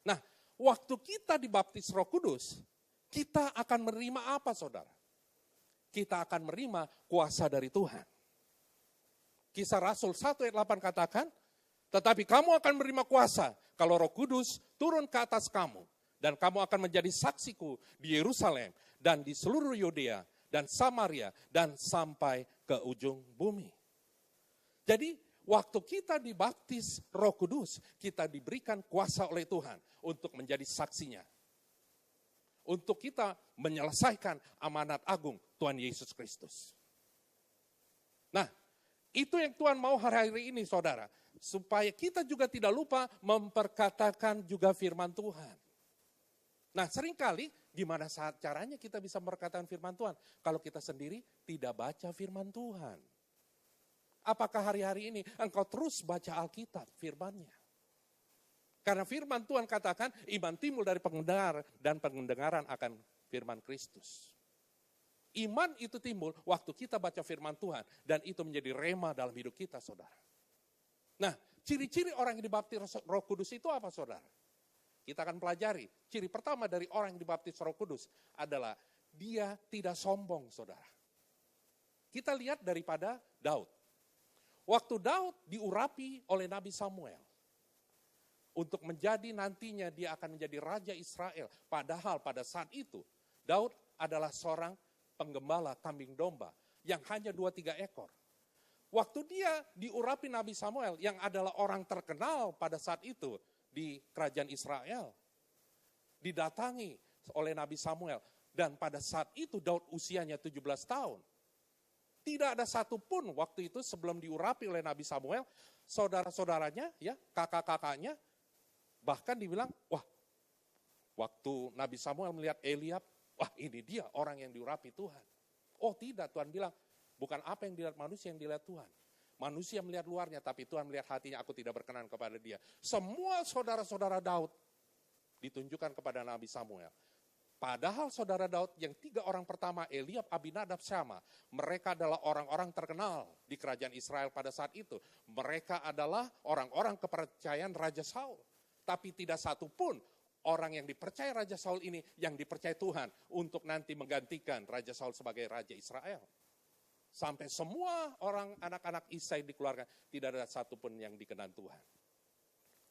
Nah, waktu kita dibaptis Roh Kudus, kita akan menerima apa, saudara? Kita akan menerima kuasa dari Tuhan. Kisah Rasul 1 ayat 8 katakan, tetapi kamu akan menerima kuasa kalau Roh Kudus turun ke atas kamu. Dan kamu akan menjadi saksiku di Yerusalem dan di seluruh Yudea dan Samaria dan sampai ke ujung bumi. Jadi waktu kita dibaptis Roh Kudus, kita diberikan kuasa oleh Tuhan untuk menjadi saksinya. Untuk kita menyelesaikan amanat agung Tuhan Yesus Kristus. Nah, itu yang Tuhan mau hari-hari ini, saudara. Supaya kita juga tidak lupa memperkatakan juga firman Tuhan. Nah, seringkali gimana saat caranya kita bisa memperkatakan firman Tuhan? Kalau kita sendiri tidak baca firman Tuhan. Apakah hari-hari ini engkau terus baca Alkitab, firman-Nya? Karena firman Tuhan katakan, iman timbul dari pendengar dan pendengaran akan firman Kristus. Iman itu timbul waktu kita baca firman Tuhan dan itu menjadi rema dalam hidup kita, saudara. Nah, ciri-ciri orang yang dibaptis Roh Kudus itu apa, saudara? Kita akan pelajari. Ciri pertama dari orang yang dibaptis Roh Kudus adalah dia tidak sombong, saudara. Kita lihat daripada Daud. Waktu Daud diurapi oleh Nabi Samuel untuk menjadi nantinya dia akan menjadi Raja Israel. Padahal pada saat itu Daud adalah seorang penggembala kambing domba yang hanya 2-3 ekor. Waktu dia diurapi Nabi Samuel yang adalah orang terkenal pada saat itu di kerajaan Israel, didatangi oleh Nabi Samuel. Dan pada saat itu Daud usianya 17 tahun. Tidak ada satupun waktu itu sebelum diurapi oleh Nabi Samuel, saudara-saudaranya, ya, kakak-kakaknya, bahkan dibilang, wah, waktu Nabi Samuel melihat Eliab, wah ini dia orang yang diurapi Tuhan. Oh tidak, Tuhan bilang, bukan apa yang dilihat manusia yang dilihat Tuhan. Manusia melihat luarnya, tapi Tuhan melihat hatinya, aku tidak berkenan kepada dia. Semua saudara-saudara Daud ditunjukkan kepada Nabi Samuel. Padahal saudara Daud yang 3 orang pertama, Eliab, Abinadab, Syama, mereka adalah orang-orang terkenal di kerajaan Israel pada saat itu. Mereka adalah orang-orang kepercayaan Raja Saul. Tapi tidak satu pun orang yang dipercaya Raja Saul ini yang dipercaya Tuhan untuk nanti menggantikan Raja Saul sebagai Raja Israel. Sampai semua orang anak-anak Isai dikeluarkan, tidak ada satupun yang dikenan Tuhan.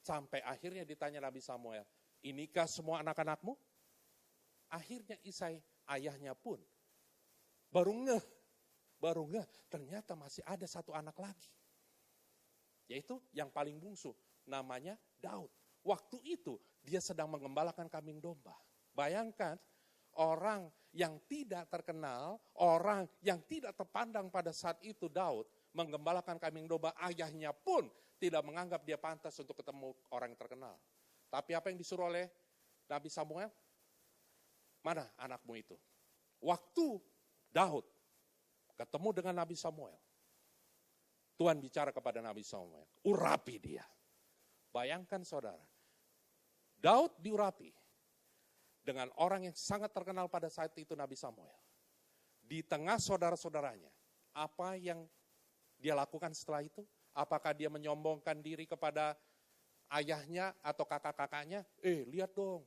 Sampai akhirnya ditanya Nabi Samuel, inikah semua anak-anakmu? Akhirnya Isai, ayahnya pun, baru ngeh, ternyata masih ada 1 anak lagi. Yaitu yang paling bungsu, namanya Daud. Waktu itu dia sedang mengembalakan kambing domba. Bayangkan, orang yang tidak terkenal, orang yang tidak terpandang pada saat itu Daud menggembalakan kambing domba, ayahnya pun tidak menganggap dia pantas untuk ketemu orang yang terkenal. Tapi apa yang disuruh oleh Nabi Samuel? Mana anakmu itu? Waktu Daud ketemu dengan Nabi Samuel, Tuhan bicara kepada Nabi Samuel, urapi dia. Bayangkan saudara, Daud diurapi dengan orang yang sangat terkenal pada saat itu, Nabi Samuel. Di tengah saudara-saudaranya, apa yang dia lakukan setelah itu? Apakah dia menyombongkan diri kepada ayahnya atau kakak-kakaknya? Lihat dong,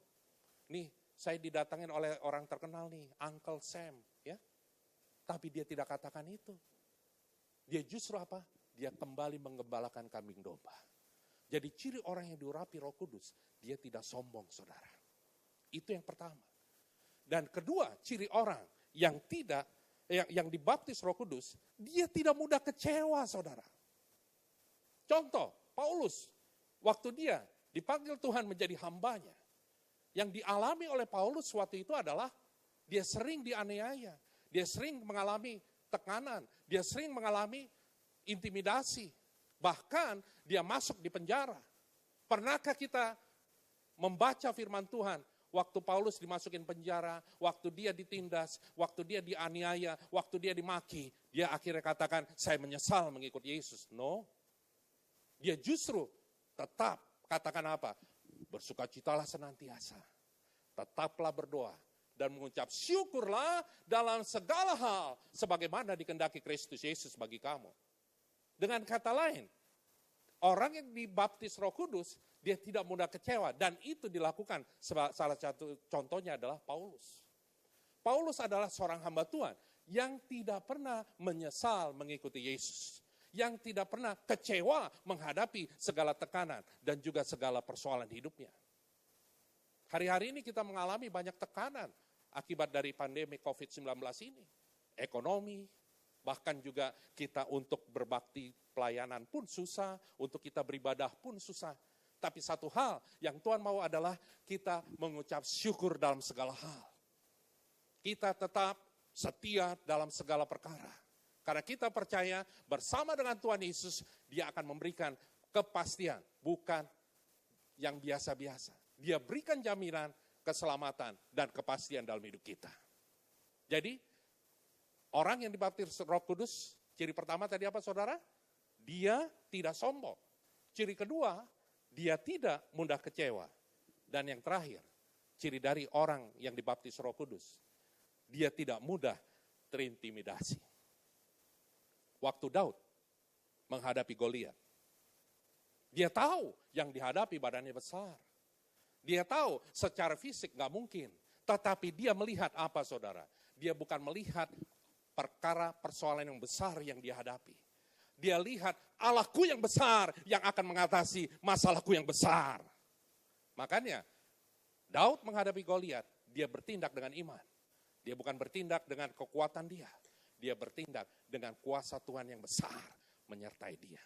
nih saya didatangin oleh orang terkenal nih, Uncle Sam. Ya. Tapi dia tidak katakan itu. Dia justru apa? Dia kembali menggembalakan kambing domba. Jadi ciri orang yang diurapi Roh Kudus, dia tidak sombong, saudara. Itu yang pertama. Dan kedua, ciri orang yang tidak, yang dibaptis Roh Kudus, dia tidak mudah kecewa, saudara. Contoh, Paulus, waktu dia dipanggil Tuhan menjadi hambanya, yang dialami oleh Paulus waktu itu adalah dia sering dianiaya, dia sering mengalami tekanan, dia sering mengalami intimidasi, bahkan dia masuk di penjara. Pernahkah kita membaca firman Tuhan waktu Paulus dimasukin penjara, waktu dia ditindas, waktu dia dianiaya, waktu dia dimaki, dia akhirnya katakan, saya menyesal mengikut Yesus? No. Dia justru tetap katakan apa? Bersukacitalah senantiasa, tetaplah berdoa, dan mengucap syukurlah dalam segala hal, sebagaimana dikehendaki Kristus Yesus bagi kamu. Dengan kata lain, orang yang dibaptis Roh Kudus, Dia tidak mudah kecewa. Dan itu dilakukan, salah satu contohnya adalah Paulus. Paulus adalah seorang hamba Tuhan yang tidak pernah menyesal mengikuti Yesus. Yang tidak pernah kecewa menghadapi segala tekanan dan juga segala persoalan hidupnya. Hari-hari ini kita mengalami banyak tekanan akibat dari pandemi COVID-19 ini. Ekonomi, bahkan juga kita untuk berbakti pelayanan pun susah, untuk kita beribadah pun susah. Tapi satu hal yang Tuhan mau adalah kita mengucap syukur dalam segala hal. Kita tetap setia dalam segala perkara. Karena kita percaya bersama dengan Tuhan Yesus, Dia akan memberikan kepastian, bukan yang biasa-biasa. Dia berikan jaminan, keselamatan, dan kepastian dalam hidup kita. Jadi, orang yang dibaptis Roh Kudus, ciri pertama tadi apa saudara? Dia tidak sombong. Ciri kedua, dia tidak mudah kecewa. Dan yang terakhir, ciri dari orang yang dibaptis Roh Kudus, dia tidak mudah terintimidasi. Waktu Daud menghadapi Goliat, dia tahu yang dihadapi badannya besar. Dia tahu secara fisik gak mungkin. Tetapi dia melihat apa saudara? Dia bukan melihat perkara persoalan yang besar yang dihadapi. Dia lihat Allahku yang besar yang akan mengatasi masalahku yang besar. Makanya Daud menghadapi Goliat, dia bertindak dengan iman. Dia bukan bertindak dengan kekuatan dia. Dia bertindak dengan kuasa Tuhan yang besar menyertai dia.